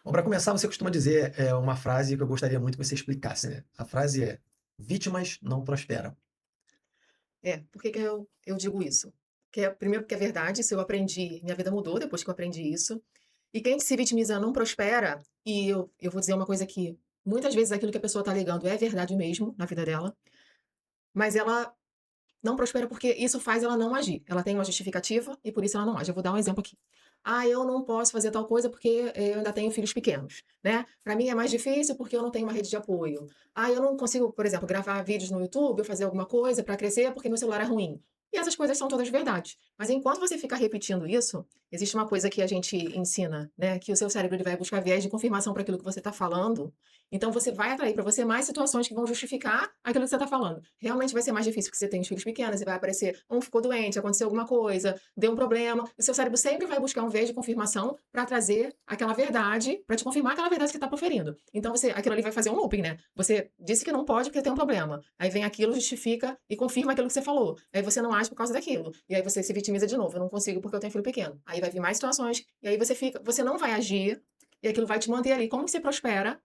Bom, para começar, você costuma dizer uma frase que eu gostaria muito que você explicasse, né? A frase é: vítimas não prosperam. Por que que eu digo isso? Primeiro porque é verdade, isso eu aprendi, minha vida mudou depois que eu aprendi isso. E quem se vitimiza não prospera, e eu vou dizer uma coisa aqui, muitas vezes aquilo que a pessoa está alegando é verdade mesmo na vida dela, mas ela não prospera porque isso faz ela não agir. Ela tem uma justificativa e por isso ela não age. Eu vou dar um exemplo aqui. Ah, eu não posso fazer tal coisa porque eu ainda tenho filhos pequenos, né? Para mim é mais difícil porque eu não tenho uma rede de apoio. Ah, eu não consigo, por exemplo, gravar vídeos no YouTube ou fazer alguma coisa para crescer porque meu celular é ruim. E essas coisas são todas verdades. Mas enquanto você fica repetindo isso, existe uma coisa que a gente ensina, né? Que o seu cérebro ele vai buscar viés de confirmação para aquilo que você está falando. Então você vai atrair para você mais situações que vão justificar aquilo que você está falando. Realmente vai ser mais difícil porque você tem os filhos pequenos e vai aparecer um ficou doente, aconteceu alguma coisa, deu um problema. O seu cérebro sempre vai buscar um viés de confirmação para trazer aquela verdade, para te confirmar aquela verdade que você está proferindo. Então aquilo ali vai fazer um looping, né? Você disse que não pode porque tem um problema. Aí vem aquilo, justifica e confirma aquilo que você falou. Aí você não age por causa daquilo. E aí você se vitimiza de novo. Eu não consigo porque eu tenho filho pequeno. Aí vai vir mais situações e aí você não vai agir e aquilo vai te manter ali. Como que você prospera?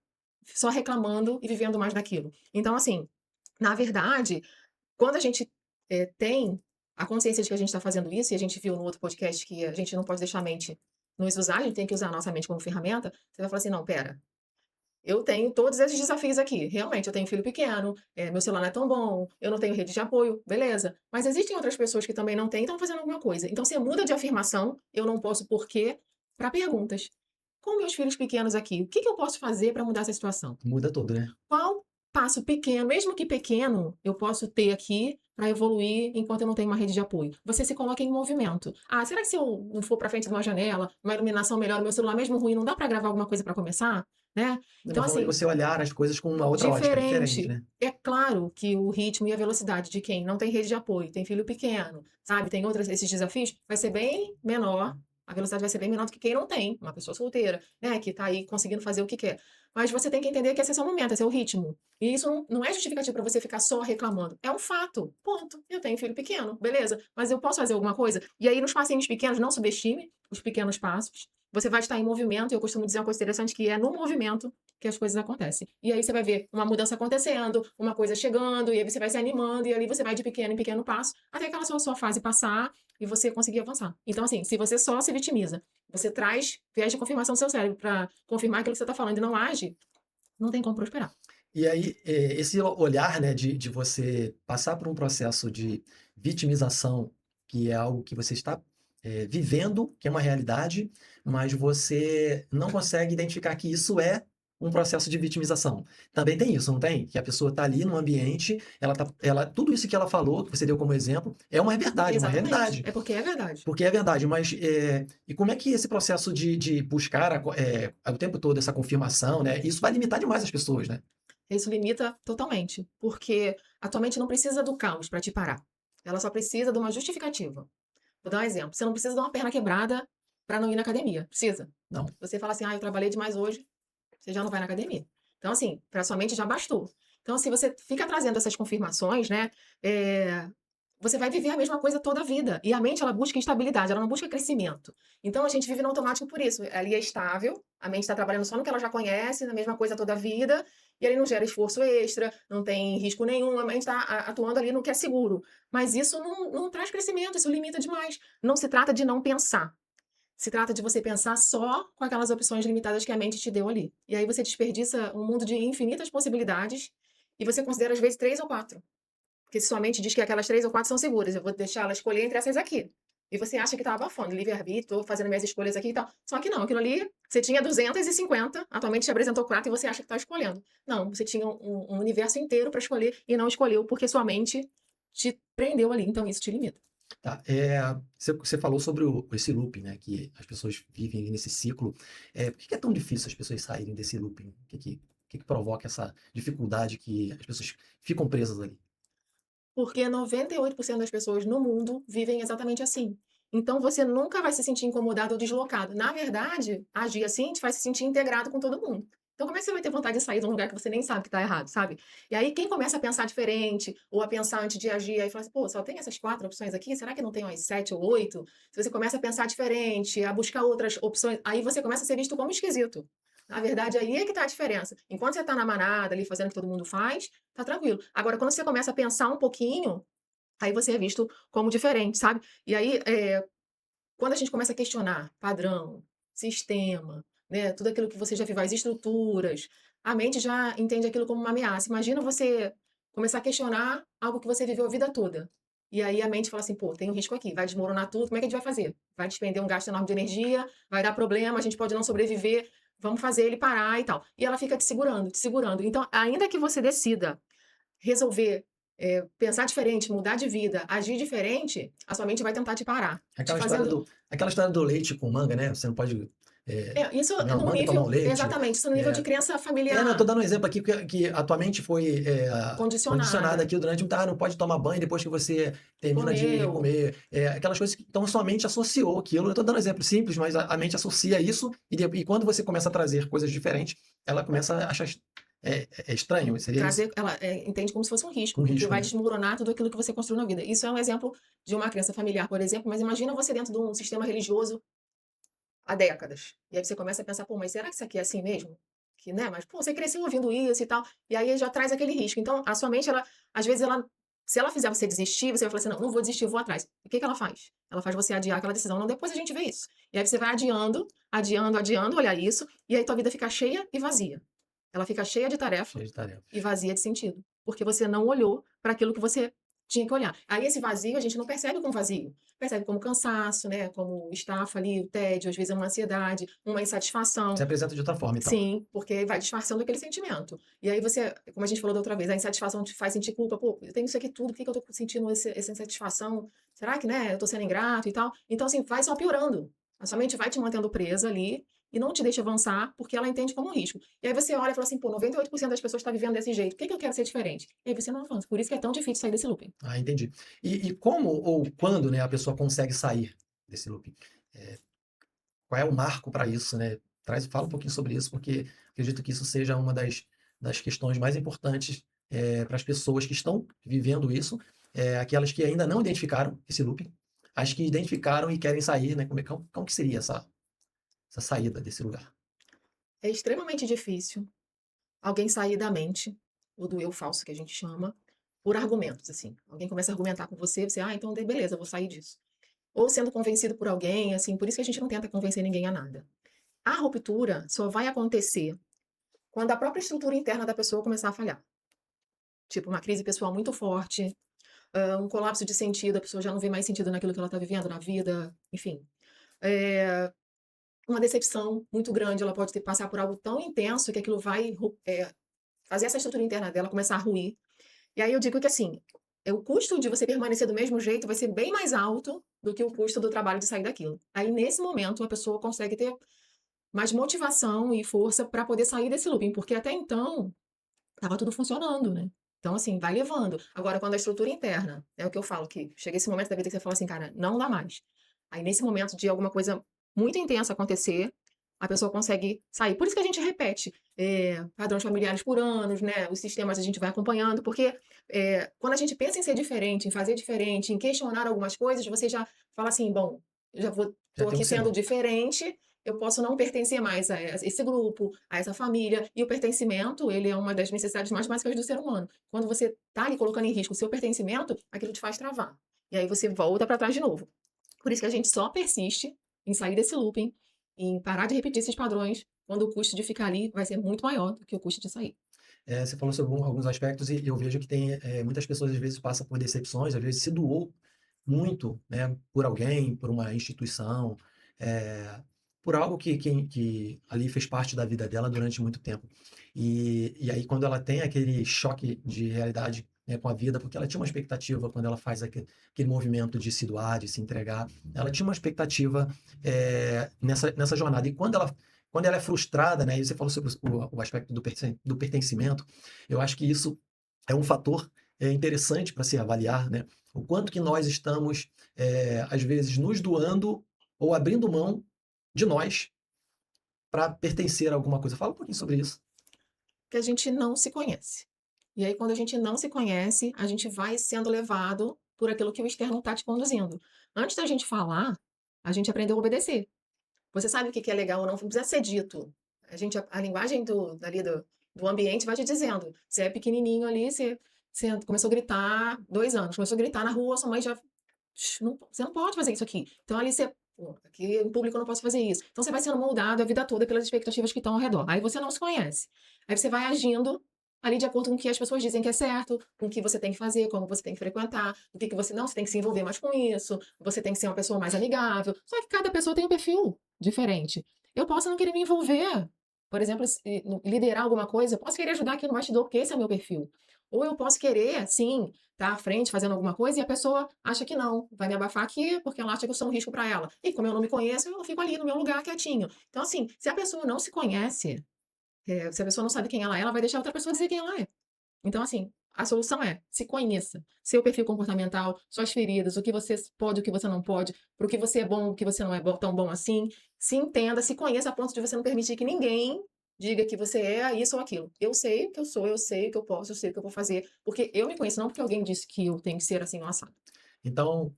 Só reclamando e vivendo mais daquilo. Então, assim, na verdade, quando a gente tem a consciência de que a gente está fazendo isso, e a gente viu no outro podcast que a gente não pode deixar a mente nos usar, a gente tem que usar a nossa mente como ferramenta, você vai falar assim, não, pera, eu tenho todos esses desafios aqui. Realmente, eu tenho filho pequeno, meu celular não é tão bom, eu não tenho rede de apoio, beleza. Mas existem outras pessoas que também não têm e estão fazendo alguma coisa. Então, você muda de afirmação, eu não posso por quê, para perguntas. Com meus filhos pequenos aqui, o que que eu posso fazer para mudar essa situação? Muda tudo, né? Qual passo pequeno, mesmo que pequeno, eu posso ter aqui para evoluir enquanto eu não tenho uma rede de apoio? Você se coloca em movimento. Ah, será que se eu não for para frente de uma janela, uma iluminação melhor, o meu celular mesmo ruim, não dá para gravar alguma coisa para começar? Né? De Então, uma forma de assim, você olhar as coisas com uma outra ótica, diferente, diferente. né? É claro que o ritmo e a velocidade de quem não tem rede de apoio, tem filho pequeno, sabe, tem outros esses desafios, vai ser bem menor, a velocidade vai ser bem menor do que quem não tem, uma pessoa solteira, né, que tá aí conseguindo fazer o que quer. Mas você tem que entender que esse é seu momento, esse é o ritmo. E isso não é justificativo para você ficar só reclamando. É um fato. Ponto. Eu tenho filho pequeno, beleza. Mas eu posso fazer alguma coisa? E aí, nos passinhos pequenos, não subestime os pequenos passos. Você vai estar em movimento, e eu costumo dizer uma coisa interessante que é no movimento que as coisas acontecem. E aí você vai ver uma mudança acontecendo, uma coisa chegando, e aí você vai se animando, e ali você vai de pequeno em pequeno passo, até aquela sua fase passar e você conseguir avançar. Então, assim, se você só se vitimiza, você traz viés de confirmação do seu cérebro para confirmar aquilo que você está falando e não age, não tem como prosperar. E aí, esse olhar, né, de você passar por um processo de vitimização, que é algo que você está vivendo, que é uma realidade, mas você não consegue identificar que isso é um processo de vitimização. Também tem isso, não tem? Que a pessoa está ali no ambiente, tudo isso que ela falou, que você deu como exemplo, é uma verdade, uma Exatamente. realidade. É porque é verdade. Porque é verdade, mas e como é que esse processo de buscar o tempo todo essa confirmação, né? Isso vai limitar demais as pessoas, né? Isso limita totalmente, porque a tua mente não precisa do caos para te parar. Ela só precisa de uma justificativa. Vou dar um exemplo. Você não precisa de uma perna quebrada para não ir na academia. Precisa. Não. Você fala assim, ah, eu trabalhei demais hoje, você já não vai na academia. Então, assim, para sua mente já bastou. Então, se você fica trazendo essas confirmações, né, você vai viver a mesma coisa toda a vida. E a mente, ela busca estabilidade, ela não busca crescimento. Então, a gente vive no automático por isso. Ali é estável, a mente está trabalhando só no que ela já conhece, na mesma coisa toda a vida, e ali não gera esforço extra, não tem risco nenhum, a mente está atuando ali no que é seguro. Mas isso não traz crescimento, isso limita demais. Não se trata de não pensar. Se trata de você pensar só com aquelas opções limitadas que a mente te deu ali. E aí você desperdiça um mundo de infinitas possibilidades e você considera às vezes 3 ou 4. Porque se sua mente diz que aquelas 3 ou 4 são seguras, eu vou deixar ela escolher entre essas aqui. E você acha que está abafando, livre-arbítrio, tô fazendo minhas escolhas aqui e tal. Só que não, aquilo ali, você tinha 250, atualmente te apresentou 4 e você acha que está escolhendo. Não, você tinha um universo inteiro para escolher e não escolheu porque sua mente te prendeu ali. Então isso te limita. Tá. Você falou sobre esse looping, né? Que as pessoas vivem nesse ciclo. Por que é tão difícil as pessoas saírem desse looping? O que que provoca essa dificuldade que as pessoas ficam presas ali? Porque 98% das pessoas no mundo vivem exatamente assim. Então você nunca vai se sentir incomodado ou deslocado. Na verdade, agir assim te faz se sentir integrado com todo mundo. Então como é que você vai ter vontade de sair de um lugar que você nem sabe que está errado, sabe? E aí quem começa a pensar diferente, ou a pensar antes de agir, aí fala assim, pô, só tem essas 4 opções aqui, será que não tem umas 7 ou 8? Se você começa a pensar diferente, a buscar outras opções, aí você começa a ser visto como esquisito. Na verdade, aí é que tá a diferença. Enquanto você tá na manada ali fazendo o que todo mundo faz, tá tranquilo. Agora, quando você começa a pensar um pouquinho, aí você é visto como diferente, sabe? E aí, quando a gente começa a questionar padrão, sistema, né, tudo aquilo que você já viu, as estruturas, a mente já entende aquilo como uma ameaça. Imagina você começar a questionar algo que você viveu a vida toda. E aí a mente fala assim, pô, tem um risco aqui, vai desmoronar tudo, como é que a gente vai fazer? Vai despender um gasto enorme de energia, vai dar problema, a gente pode não sobreviver, vamos fazer ele parar e tal. E ela fica te segurando, te segurando. Então, ainda que você decida resolver, pensar diferente, mudar de vida, agir diferente, a sua mente vai tentar te parar, te Aquela história fazendo. aquela história do leite com manga, né? Você não pode Isso comer uma num manga e tomar um nível, leite. exatamente, isso no nível de É, crença não, eu tô familiar, dando um exemplo aqui que a tua mente foi condicionada condicionada, aqui durante um não pode tomar banho depois que você termina de comeu. comer. Aquelas coisas que então sua mente associou aquilo. Eu tô dando um exemplo simples, mas a mente associa isso e quando você começa a trazer coisas diferentes, ela começa a achar estranho, seria isso? Trazer, ela entende como se fosse um Um risco, porque risco, vai né? desmoronar tudo aquilo que você construiu na vida. Isso é um exemplo de uma crença familiar, por exemplo, mas imagina você dentro de um sistema religioso há décadas. E aí você começa a pensar, pô, mas será que isso aqui é assim mesmo? Que, né? Mas, pô, você cresceu ouvindo isso e tal. E aí já traz aquele risco. Então, a sua mente, ela, às vezes, ela, se ela fizer você desistir, você vai falar assim, não, não vou desistir, eu vou atrás. E o que que ela faz? Ela faz você adiar aquela decisão. Não, depois a gente vê isso. E aí você vai adiando, adiando, adiando, olha isso, e aí tua vida fica cheia e vazia. Ela fica cheia de tarefa Cheio de e tarefas. vazia de sentido. Porque você não olhou para aquilo que você tinha que olhar. Aí esse vazio a gente não percebe como vazio. Percebe como cansaço, né? Como estafa ali, o tédio, às vezes é uma ansiedade, uma Se insatisfação. apresenta de outra forma, então. Sim, porque vai disfarçando aquele sentimento. E aí você, como a gente falou da outra vez, a insatisfação te faz sentir culpa. Pô, eu tenho isso aqui tudo, por que que eu tô sentindo essa insatisfação? Será que, né, eu tô sendo ingrato e tal? Então, assim, vai só piorando. A sua mente vai te mantendo presa ali e não te deixa avançar, porque ela entende como um risco. E aí você olha e fala assim, pô, 98% das pessoas está vivendo desse jeito, por que que eu quero ser diferente? E aí você não avança. Por isso que é tão difícil sair desse looping. Ah, entendi. E como ou quando, né, a pessoa consegue sair desse looping? Eh, Qual é o marco para isso, né? Fala um pouquinho sobre isso, porque acredito que isso seja uma das questões mais importantes para as pessoas que estão vivendo isso, aquelas que ainda não identificaram esse looping, as que identificaram e querem sair, né? Como que seria essa saída desse lugar? É extremamente difícil alguém sair da mente, ou do eu falso que a gente chama, por argumentos, assim. Alguém começa a argumentar com você, você, então beleza, eu vou sair disso. Ou sendo convencido por alguém, assim, por isso que a gente não tenta convencer ninguém a nada. A ruptura só vai acontecer quando a própria estrutura interna da pessoa começar a falhar. Tipo, uma crise pessoal muito forte, um colapso de sentido, a pessoa já não vê mais sentido naquilo que ela está vivendo, na vida, enfim. É, uma decepção muito grande, ela pode ter passar por algo tão intenso que aquilo vai fazer essa estrutura interna dela começar a ruir. E aí eu digo que assim, o custo de você permanecer do mesmo jeito vai ser bem mais alto do que o custo do trabalho de sair daquilo. Aí nesse momento a pessoa consegue ter mais motivação e força para poder sair desse looping, porque até então estava tudo funcionando, né? Então, assim, vai levando. Agora, quando a estrutura interna, é o que eu falo, que chega esse momento da vida que você fala assim, cara, não dá mais. Aí, nesse momento de alguma coisa muito intensa acontecer, a pessoa consegue sair. Por isso que a gente repete padrões familiares por anos, né? Os sistemas a gente vai acompanhando, porque quando a gente pensa em ser diferente, em fazer diferente, em questionar algumas coisas, você já fala assim, bom, eu já Já tô tem um aqui sendo sinal. diferente, eu posso não pertencer mais a esse grupo, a essa família. E o pertencimento, ele é uma das necessidades mais básicas do ser humano. Quando você está ali colocando em risco o seu pertencimento, aquilo te faz travar. E aí você volta para trás de novo. Por isso que a gente só persiste em sair desse looping, em parar de repetir esses padrões, quando o custo de ficar ali vai ser muito maior do que o custo de sair. Você falou sobre alguns aspectos e eu vejo que tem muitas pessoas às vezes passam por decepções, às vezes se doou muito, né, por alguém, por uma instituição, por algo que ali fez parte da vida dela durante muito tempo. E aí quando ela tem aquele choque de realidade, né, com a vida, porque ela tinha uma expectativa quando ela faz aquele movimento de se doar, de se entregar, ela tinha uma expectativa nessa jornada. E quando ela é frustrada, né, e você falou sobre o aspecto do pertencimento, eu acho que isso é um fator interessante para se avaliar, né? O quanto que nós estamos, às vezes, nos doando ou abrindo mão de nós para pertencer a alguma coisa. Fala um pouquinho sobre isso. Que a gente não se conhece. E aí, quando a gente não se conhece, a gente vai sendo levado por aquilo que o externo está te conduzindo. Antes da gente falar, a gente aprendeu a obedecer. Você sabe o que é legal ou não, não precisa ser dito. a linguagem do ambiente vai te dizendo. Você é pequenininho ali, você começou a gritar, 2 anos, começou a gritar na rua, sua mãe já. Não, você não pode fazer isso aqui. Então ali você. Pô, aqui em público eu não posso fazer isso. Então você vai sendo moldado a vida toda pelas expectativas que estão ao redor. Aí você não se conhece. Aí você vai agindo ali de acordo com o que as pessoas dizem que é certo, com o que você tem que fazer, como você tem que frequentar, o que você não, você tem que se envolver mais com isso, você tem que ser uma pessoa mais amigável. Só que cada pessoa tem um perfil diferente. Eu posso não querer me envolver, por exemplo, liderar alguma coisa, eu posso querer ajudar aqui no bastidor, porque esse é meu perfil. Ou eu posso querer, sim, estar à frente fazendo alguma coisa e a pessoa acha que não, vai me abafar aqui porque ela acha que eu sou um risco para ela. E como eu não me conheço, eu fico ali no meu lugar quietinho. Então, assim, se a pessoa não se conhece, se a pessoa não sabe quem ela é, ela vai deixar outra pessoa dizer quem ela é. Então, assim, a solução é se conheça. Seu perfil comportamental, suas feridas, o que você pode, o que você não pode, pro que você é bom, o que você não é tão bom assim. Se entenda, se conheça a ponto de você não permitir que ninguém diga que você é isso ou aquilo. Eu sei o que eu sou, eu sei o que eu posso, eu sei o que eu vou fazer, porque eu me conheço, não porque alguém disse que eu tenho que ser assim ou assado. Então,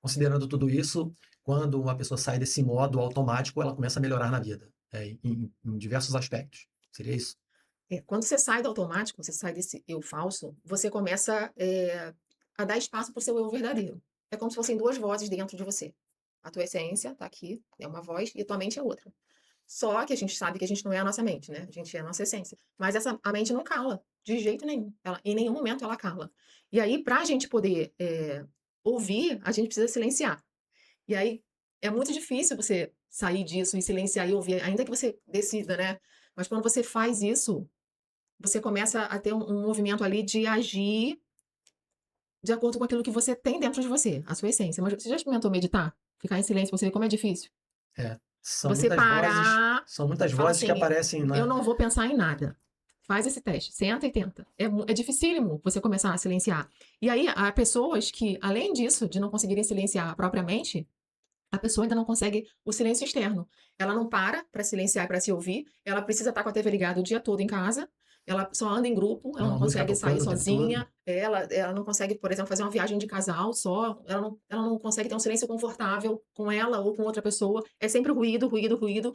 considerando tudo isso, quando uma pessoa sai desse modo automático, ela começa a melhorar na vida, em diversos aspectos. Seria isso? Quando você sai do automático, você sai desse eu falso, você começa a dar espaço para o seu eu verdadeiro. É como se fossem duas vozes dentro de você. A tua essência está aqui, é uma voz, e a tua mente é outra. Só que a gente sabe que a gente não é a nossa mente, né? A gente é a nossa essência. Mas a mente não cala, de jeito nenhum. Em nenhum momento ela cala. E aí, para a gente poder ouvir, a gente precisa silenciar. E aí, é muito difícil você sair disso e silenciar e ouvir, ainda que você decida, né? Mas quando você faz isso, você começa a ter um movimento ali de agir de acordo com aquilo que você tem dentro de você, a sua essência. Mas você já experimentou meditar? Ficar em silêncio, você vê como é difícil? É, são Você muitas vozes, parar são e muitas fala vozes que assim: aparecem eu na. não vou pensar em nada. Faz esse teste, senta e tenta. É dificílimo você começar a silenciar. E aí, há pessoas que, além disso, de não conseguirem silenciar propriamente, a pessoa ainda não consegue o silêncio externo. Ela não para silenciar, para se ouvir. Ela precisa estar com a TV ligada o dia todo em casa. Ela só anda em grupo, ela Uma não música consegue sair tocando o tempo todo. sozinha. Ela não consegue, por exemplo, fazer uma viagem de casal só. Ela não consegue ter um silêncio confortável com ela ou com outra pessoa. É sempre ruído, ruído, ruído.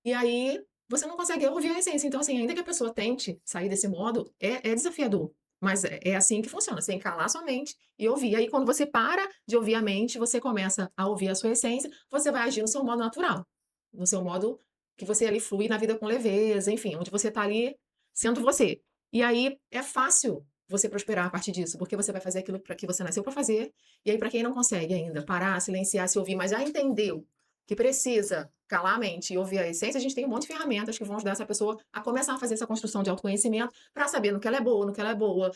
E aí você não consegue ouvir a essência. Então, assim, ainda que a pessoa tente sair desse modo, é desafiador. Mas é assim que funciona. Você tem que calar sua mente e ouvir. Aí, quando você para de ouvir a mente, você começa a ouvir a sua essência, você vai agir no seu modo natural, no seu modo que você ali flui na vida com leveza, enfim, onde você está ali sendo você. E aí é fácil você prosperar a partir disso, porque você vai fazer aquilo para que você nasceu para fazer. E aí, para quem não consegue ainda parar, silenciar, se ouvir, mas já entendeu que precisa calar a mente e ouvir a essência, a gente tem um monte de ferramentas que vão ajudar essa pessoa a começar a fazer essa construção de autoconhecimento para saber no que ela é boa, no que ela é boa,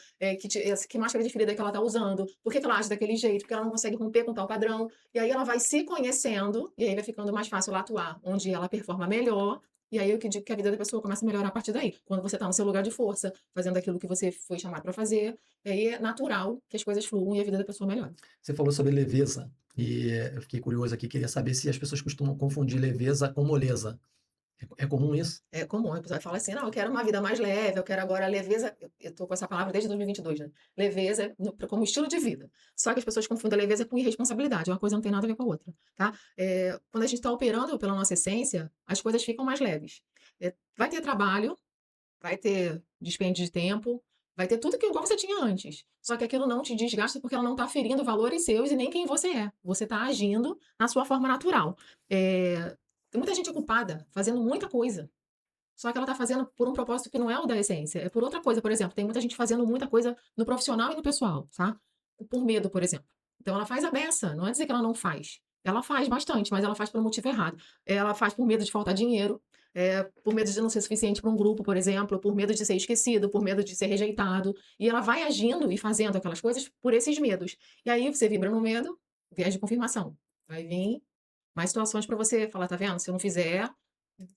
que máscara de ferida que ela está usando, por que ela age daquele jeito, porque ela não consegue romper com tal padrão. E aí ela vai se conhecendo e aí vai ficando mais fácil ela atuar onde ela performa melhor. E aí eu que digo que a vida da pessoa começa a melhorar a partir daí. Quando você está no seu lugar de força, fazendo aquilo que você foi chamado para fazer, aí é natural que as coisas fluam e a vida da pessoa melhora. Você falou sobre leveza, e eu fiquei curioso aqui, queria saber se as pessoas costumam confundir leveza com moleza. É comum isso? É comum, a pessoa fala assim: "Não, eu quero uma vida mais leve, eu quero agora leveza", eu tô com essa palavra desde 2022, né, leveza como estilo de vida. Só que as pessoas confundem a leveza com irresponsabilidade, uma coisa não tem nada a ver com a outra, tá. Quando a gente está operando pela nossa essência, as coisas ficam mais leves. Vai ter trabalho, vai ter dispêndio de tempo, vai ter tudo que igual você tinha antes, só que aquilo não te desgasta, porque ela não está ferindo valores seus e nem quem você é. Você está agindo na sua forma natural. Tem muita gente ocupada, fazendo muita coisa. Só que ela tá fazendo por um propósito que não é o da essência, é por outra coisa. Por exemplo, tem muita gente fazendo muita coisa no profissional e no pessoal, tá? Por medo, por exemplo. Então ela faz a beça, não é dizer que ela não faz. Ela faz bastante, mas ela faz por um motivo errado. Ela faz por medo de faltar dinheiro, por medo de não ser suficiente para um grupo, por exemplo, por medo de ser esquecido, por medo de ser rejeitado. E ela vai agindo e fazendo aquelas coisas por esses medos. E aí você vibra no medo, viés de confirmação. Vai vir mais situações para você falar, tá vendo? Se eu não fizer,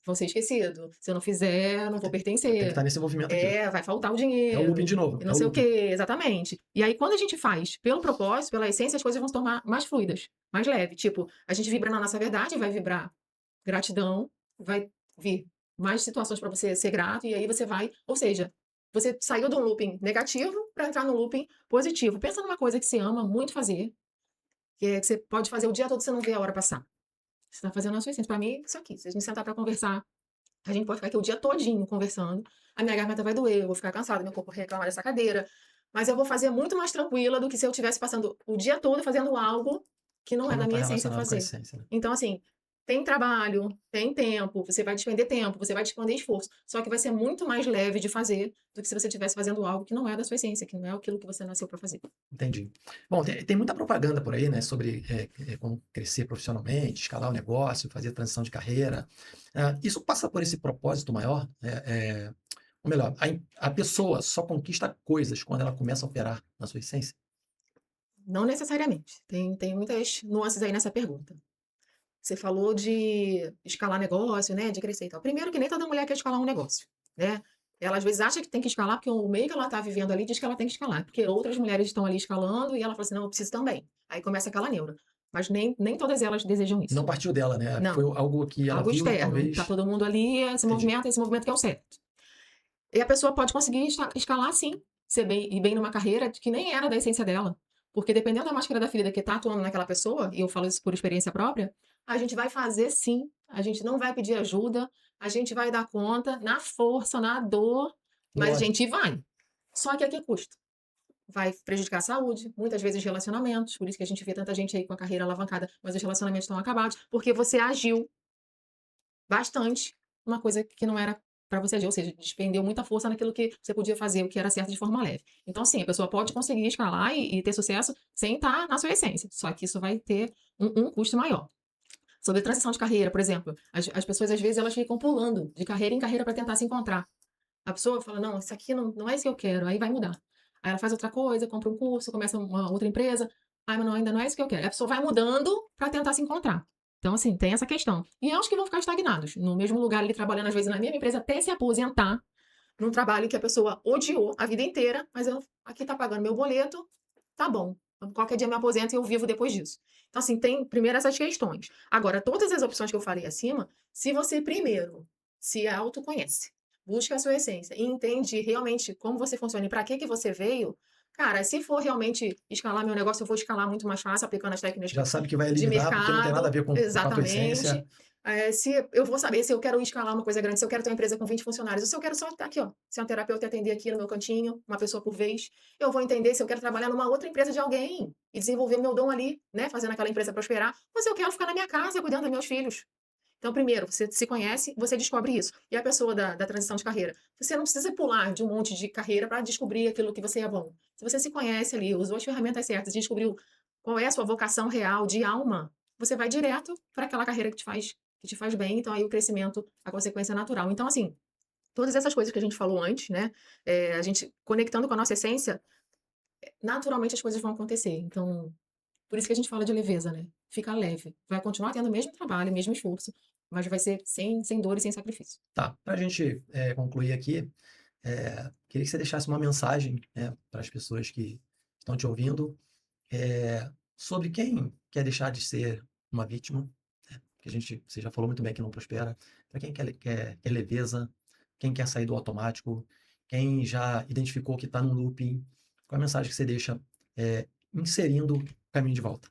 vou ser esquecido. Se eu não fizer, não vou Tem que pertencer. estar nesse movimento aqui. Vai faltar o É o looping dinheiro de novo, e é não o sei o looping. quê, exatamente. E aí, quando a gente faz pelo propósito, pela essência, as coisas vão se tornar mais fluidas, mais leve. Tipo, a gente vibra na nossa verdade, vai vibrar gratidão, vai vir mais situações para você ser grato, e aí você vai. Ou seja, você saiu de um looping negativo para entrar no looping positivo. Pensa numa coisa que você ama muito fazer, que você pode fazer o dia todo e você não vê a hora passar. Você está fazendo a sua essência. Para mim, isso aqui. Se a gente sentar para conversar A gente pode ficar aqui o dia todinho conversando, a minha garganta vai doer, eu vou ficar cansada, meu corpo vai reclamar dessa cadeira, mas eu vou fazer muito mais tranquila do que se eu estivesse passando o dia todo fazendo algo que não Que é não da está minha essência relacionado com a fazer. essência, né? Então, assim, tem trabalho, tem tempo, você vai despender esforço, só que vai ser muito mais leve de fazer do que se você estivesse fazendo algo que não é da sua essência, que não é aquilo que você nasceu para fazer. Entendi. Bom, tem muita propaganda por aí, né, sobre como crescer profissionalmente, escalar o negócio, fazer transição de carreira. Isso passa por esse propósito maior? Ou melhor, a pessoa só conquista coisas quando ela começa a operar na sua essência? Não necessariamente. Tem muitas nuances aí nessa pergunta. Você falou de escalar negócio, né, de crescer e tal. Primeiro que nem toda mulher quer escalar um negócio, né? Ela às vezes acha que tem que escalar porque o meio que ela tá vivendo ali diz que ela tem que escalar, porque outras mulheres estão ali escalando e ela fala assim: "Não, eu preciso também". Aí começa aquela neura. Mas nem todas elas desejam isso. Não partiu dela, né? Foi Não, algo que ela algo viu e externo. Tá talvez. todo mundo ali, Entendi. esse movimento que é o certo. E a pessoa pode conseguir escalar sim, ser bem, ir bem numa carreira que nem era da essência dela. Porque dependendo da máscara da ferida que está atuando naquela pessoa, e eu falo isso por experiência própria, a gente vai fazer sim, a gente não vai pedir ajuda, a gente vai dar conta, na força, na dor, mas a Lógico. gente vai. Só que a que custo? Vai prejudicar a saúde, muitas vezes relacionamentos, por isso que a gente vê tanta gente aí com a carreira alavancada, mas os relacionamentos estão acabados, porque você agiu bastante uma coisa que não era para você agir, ou seja, despendeu muita força naquilo que você podia fazer, o que era certo de forma leve. Então, sim, a pessoa pode conseguir escalar e ter sucesso sem estar na sua essência, só que isso vai ter um custo maior. Sobre transição de carreira, por exemplo, as pessoas às vezes elas ficam pulando de carreira em carreira para tentar se encontrar. A pessoa fala, não, isso aqui não é isso que eu quero, aí vai mudar. Aí ela faz outra coisa, compra um curso, começa uma outra empresa, ai, mas não, ainda não é isso que eu quero. Aí a pessoa vai mudando para tentar se encontrar. Então, assim, tem essa questão. E acho que vão ficar estagnados, no mesmo lugar ali, trabalhando às vezes na mesma empresa, até se aposentar, num trabalho que a pessoa odiou a vida inteira, mas eu, aqui tá pagando meu boleto, tá bom. Qualquer dia eu me aposento e eu vivo depois disso. Então, assim, tem primeiro essas questões. Agora, todas as opções que eu falei acima, se você primeiro se autoconhece, busca a sua essência e entende realmente como você funciona e para que você veio, cara, se for realmente escalar meu negócio, eu vou escalar muito mais fácil, aplicando as técnicas Já sabe que vai de eliminar porque não tem nada a mercado, ver com a tua essência. exatamente. Se eu vou saber se eu quero escalar uma coisa grande, se eu quero ter uma empresa com 20 funcionários, ou se eu quero só estar aqui, ó, ser um terapeuta e atender aqui no meu cantinho, uma pessoa por vez. Eu vou entender se eu quero trabalhar numa outra empresa de alguém e desenvolver meu dom ali, né, fazendo aquela empresa prosperar, ou se eu quero ficar na minha casa cuidando dos meus filhos. Então, primeiro, você se conhece, você descobre isso. E a pessoa da transição de carreira, você não precisa pular de um monte de carreira para descobrir aquilo que você é bom. Se você se conhece ali, usou as ferramentas certas, descobriu qual é a sua vocação real de alma, você vai direto para aquela carreira que te faz bem. Então, aí o crescimento, a consequência é natural. Então, assim, todas essas coisas que a gente falou antes, né? A gente conectando com a nossa essência, naturalmente as coisas vão acontecer. Então, por isso que a gente fala de leveza, né? Fica leve. Vai continuar tendo o mesmo trabalho, o mesmo esforço, mas vai ser sem dor e sem sacrifício. Tá, para a gente concluir aqui, queria que você deixasse uma mensagem, né, para as pessoas que estão te ouvindo, sobre quem quer deixar de ser uma vítima, né, que você já falou muito bem que não prospera, para quem quer leveza, quem quer sair do automático, quem já identificou que está num looping, qual é a mensagem que você deixa inserindo o caminho de volta?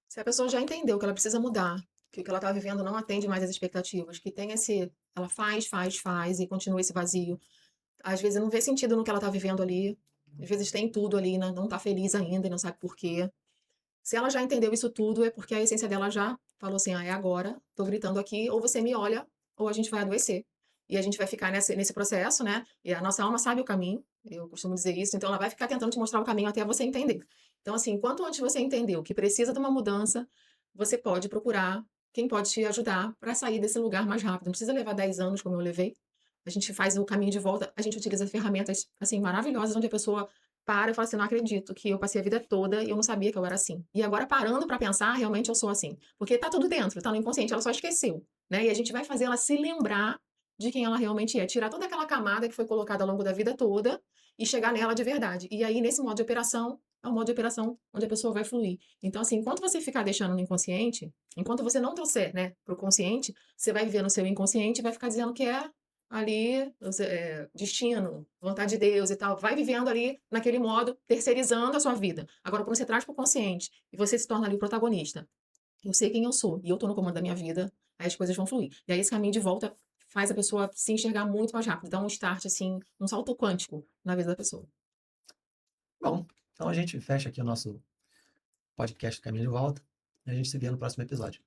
Se a pessoa já entendeu que ela precisa mudar, que o que ela está vivendo não atende mais às expectativas, que tem esse. Ela faz e continua esse vazio. Às vezes não vê sentido no que ela está vivendo ali. Às vezes tem tudo ali, né? Não está feliz ainda e não sabe por quê. Se ela já entendeu isso tudo, é porque a essência dela já falou assim: ah, é agora, tô gritando aqui, ou você me olha, ou a gente vai adoecer. E a gente vai ficar nesse processo, né? E a nossa alma sabe o caminho, eu costumo dizer isso, então ela vai ficar tentando te mostrar o caminho até você entender. Então, assim, quanto antes você entendeu que precisa de uma mudança, você pode procurar quem pode te ajudar para sair desse lugar mais rápido. Não precisa levar 10 anos, como eu levei. A gente faz o caminho de volta, a gente utiliza ferramentas, assim, maravilhosas, onde a pessoa para e fala assim: não acredito que eu passei a vida toda e eu não sabia que eu era assim. E agora, parando para pensar, realmente eu sou assim. Porque tá tudo dentro, tá no inconsciente, ela só esqueceu, né? E a gente vai fazer ela se lembrar de quem ela realmente é, tirar toda aquela camada que foi colocada ao longo da vida toda e chegar nela de verdade. E aí, nesse modo de operação, é um modo de operação onde a pessoa vai fluir. Então, assim, enquanto você ficar deixando no inconsciente, enquanto você não trouxer, né, pro consciente, você vai viver no seu inconsciente e vai ficar dizendo que é ali, destino, vontade de Deus e tal, vai vivendo ali naquele modo, terceirizando a sua vida. Agora, quando você traz para o consciente e você se torna ali o protagonista, eu sei quem eu sou e eu tô no comando da minha vida, aí as coisas vão fluir. E aí esse caminho de volta faz a pessoa se enxergar muito mais rápido, dá um start, assim, um salto quântico na vida da pessoa. Bom, então a gente fecha aqui o nosso podcast Caminho de Volta e a gente se vê no próximo episódio.